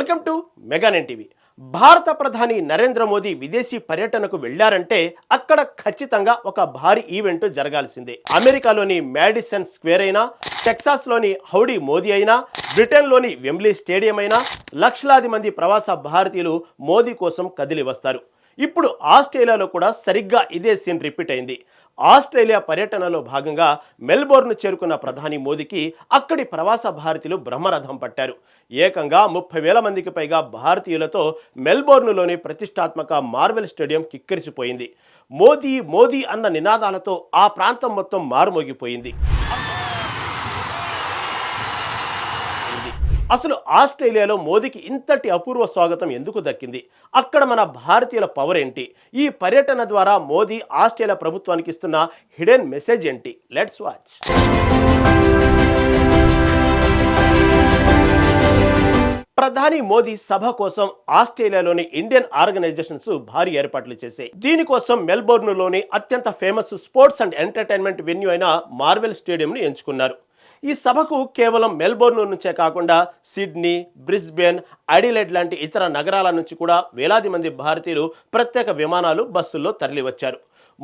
Welcome to mega nine TV. భారత ప్రధాని నరేంద్ర మోదీ విదేశీ పర్యటనకు వెళ్లారంటే అక్కడ ఖచ్చితంగా ఒక భారీ ఈవెంట్ జరగాల్సిందే. అమెరికాలోని మ్యాడిసన్ స్క్వేర్ అయినా, టెక్సాస్లోని హౌడీ మోదీ అయినా, బ్రిటన్లోని వెంబ్లీ స్టేడియం అయినా లక్షలాది మంది ప్రవాస భారతీయులు మోదీ కోసం కదిలి వస్తారు. ఇప్పుడు ఆస్ట్రేలియాలో కూడా సరిగ్గా ఇదే సీన్ రిపీట్ అయింది. ఆస్ట్రేలియా పర్యటనలో భాగంగా మెల్బోర్న్ చేరుకున్న ప్రధాని మోదీకి అక్కడి ప్రవాస భారతీయులు బ్రహ్మరథం పట్టారు. ఏకంగా 30,000 మందికి పైగా భారతీయులతో మెల్బోర్న్లోని ప్రతిష్టాత్మక మార్వెల్ స్టేడియం కిక్కిరిసిపోయింది. మోదీ మోదీ అన్న నినాదాలతో ఆ ప్రాంతం మొత్తం మారుమోగిపోయింది. అసలు ఆస్ట్రేలియాలో మోదీకి ఇంతటి అపూర్వ స్వాగతం ఎందుకు దక్కింది? అక్కడ మన భారతీయుల పవర్ ఏంటి? ఈ పర్యటన ద్వారా మోదీ ఆస్ట్రేలియా ప్రభుత్వానికి ఇస్తున్న హిడెన్ మెసేజ్ ఏంటి? Let's watch. ప్రధాని మోదీ సభ కోసం ఆస్ట్రేలియాలోని ఇండియన్ ఆర్గనైజేషన్స్ భారీ ఏర్పాట్లు చేశాయి. దీనికోసం మెల్బోర్న్లోని అత్యంత famous sports and entertainment venue అయిన మార్వెల్ స్టేడియంను ఎంచుకున్నారు. ఈ సభకు కేవలం మెల్బోర్న్ నుంచే కాకుండా సిడ్నీ, బ్రిస్బేన్, అడిలైడ్ లాంటి ఇతర నగరాల నుంచి కూడా వేలాది మంది భారతీయులు ప్రత్యేక విమానాలు, బస్సుల్లో తరలివచ్చారు.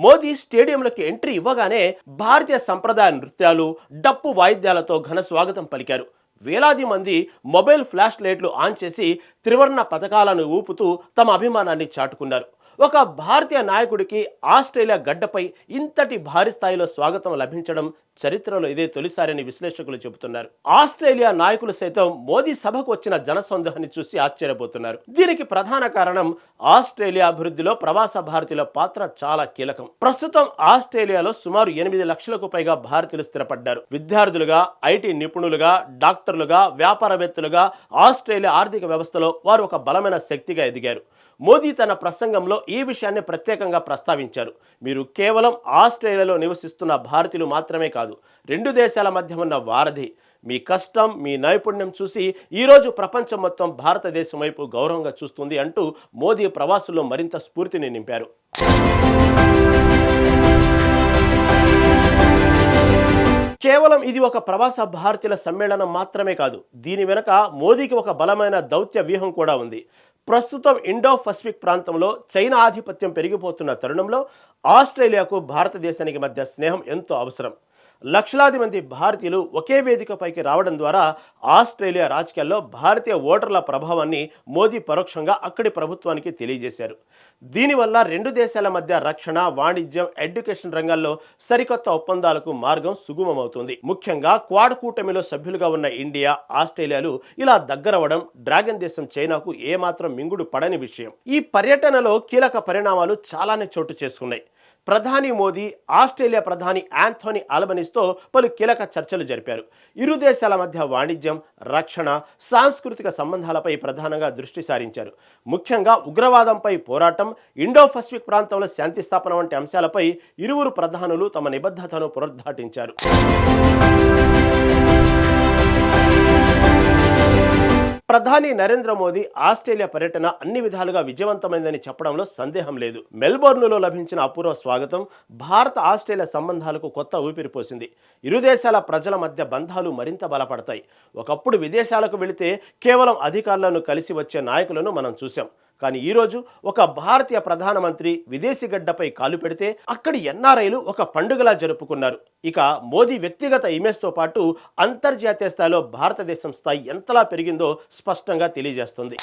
మోదీ స్టేడియంలోకి ఎంట్రీ ఇవ్వగానే భారతీయ సంప్రదాయ నృత్యాలు, డప్పు వాయిద్యాలతో ఘన స్వాగతం పలికారు. వేలాది మంది మొబైల్ ఫ్లాష్ లైట్లు ఆన్ చేసి త్రివర్ణ పతాకాలను ఊపుతూ తమ అభిమానాన్ని చాటుకున్నారు. ఒక భారతీయ నాయకుడికి ఆస్ట్రేలియా గడ్డపై ఇంతటి భారీ స్థాయిలో స్వాగతం లభించడం చరిత్రలో ఇదే తొలిసారని విశ్లేషకులు చెబుతున్నారు. ఆస్ట్రేలియా నాయకులు సైతం మోదీ సభకు వచ్చిన జనసందోహాన్ని చూసి ఆశ్చర్యపోతున్నారు. దీనికి ప్రధాన కారణం ఆస్ట్రేలియా అభివృద్ధిలో ప్రవాస భారతీయుల పాత్ర చాలా కీలకం. ప్రస్తుతం ఆస్ట్రేలియాలో సుమారు 8 లక్షలకు పైగా భారతీయులు స్థిరపడ్డారు. విద్యార్థులుగా, ఐటీ నిపుణులుగా, డాక్టర్లుగా, వ్యాపారవేత్తలుగా ఆస్ట్రేలియా ఆర్థిక వ్యవస్థలో వారు ఒక బలమైన శక్తిగా ఎదిగారు. మోదీ తన ప్రసంగంలో ఈ విషయాన్ని ప్రత్యేకంగా ప్రస్తావించారు. మీరు కేవలం ఆస్ట్రేలియాలో నివసిస్తున్న భారతీయులు మాత్రమే కాదు, 2 దేశాల మధ్య ఉన్న వారధి. మీ కష్టం, మీ నైపుణ్యం చూసి ఈరోజు ప్రపంచం మొత్తం భారతదేశం వైపు గౌరవంగా చూస్తుంది అంటూ మోదీ ప్రవాసుల్లో మరింత స్ఫూర్తిని నింపారు. కేవలం ఇది ఒక ప్రవాస భారతీయుల సమ్మేళనం మాత్రమే కాదు, దీని వెనుక మోదీకి ఒక బలమైన దౌత్య వ్యూహం కూడా ఉంది. ప్రస్తుతం ఇండో పసిఫిక్ ప్రాంతంలో చైనా ఆధిపత్యం పెరిగిపోతున్న తరుణంలో ఆస్ట్రేలియాకు భారతదేశానికి మధ్య స్నేహం ఎంతో అవసరం. లక్షలాది మంది భారతీయులు ఒకే వేదికపైకి రావడం ద్వారా ఆస్ట్రేలియా రాజకీయాల్లో భారతీయ ఓటర్ల ప్రభావాన్ని మోదీ పరోక్షంగా అక్కడి ప్రభుత్వానికి తెలియజేశారు. దీనివల్ల 2 దేశాల మధ్య రక్షణ, వాణిజ్యం, ఎడ్యుకేషన్ రంగాల్లో సరికొత్త ఒప్పందాలకు మార్గం సుగమమవుతుంది. ముఖ్యంగా క్వాడ్ కూటమిలో సభ్యులుగా ఉన్న ఇండియా, ఆస్ట్రేలియాలు ఇలా దగ్గరవడం డ్రాగన్ దేశం చైనాకు ఏమాత్రం మింగుడు పడని విషయం. ఈ పర్యటనలో కీలక పరిణామాలు చాలానే చోటు చేసుకున్నాయి. ప్రధాని మోదీ ఆస్ట్రేలియా ప్రధాని యాంథోనీ ఆల్బనీస్తో పలు కీలక చర్చలు జరిపారు. ఇరు దేశాల మధ్య వాణిజ్యం, రక్షణ, సాంస్కృతిక సంబంధాలపై ప్రధానంగా దృష్టి సారించారు. ముఖ్యంగా ఉగ్రవాదంపై పోరాటం, ఇండో పసిఫిక్ ప్రాంతంలో శాంతి స్థాపన వంటి అంశాలపై ఇరువురు ప్రధానులు తమ నిబద్ధతను పునరుద్ఘాటించారు. ప్రధాని నరేంద్ర మోదీ ఆస్ట్రేలియా పర్యటన అన్ని విధాలుగా విజయవంతమైందని చెప్పడంలో సందేహం లేదు. మెల్బోర్న్లో లభించిన అపూర్వ స్వాగతం భారత ఆస్ట్రేలియా సంబంధాలకు కొత్త ఊపిరి పోసింది. ఇరు దేశాల ప్రజల మధ్య బంధాలు మరింత బలపడతాయి. ఒకప్పుడు విదేశాలకు వెళితే కేవలం అధికారులను కలిసి వచ్చే నాయకులను మనం చూసాం. కానీ ఈరోజు ఒక భారతీయ ప్రధానమంత్రి విదేశీ గడ్డపై కాలు పెడితే అక్కడి ఎన్ఆర్ఐలు ఒక పండుగలా జరుపుకున్నారు. ఇక మోదీ వ్యక్తిగత ఇమేజ్తో పాటు అంతర్జాతీయ స్థాయిలో భారతదేశం స్థాయి ఎంతలా పెరిగిందో స్పష్టంగా తెలియజేస్తుంది.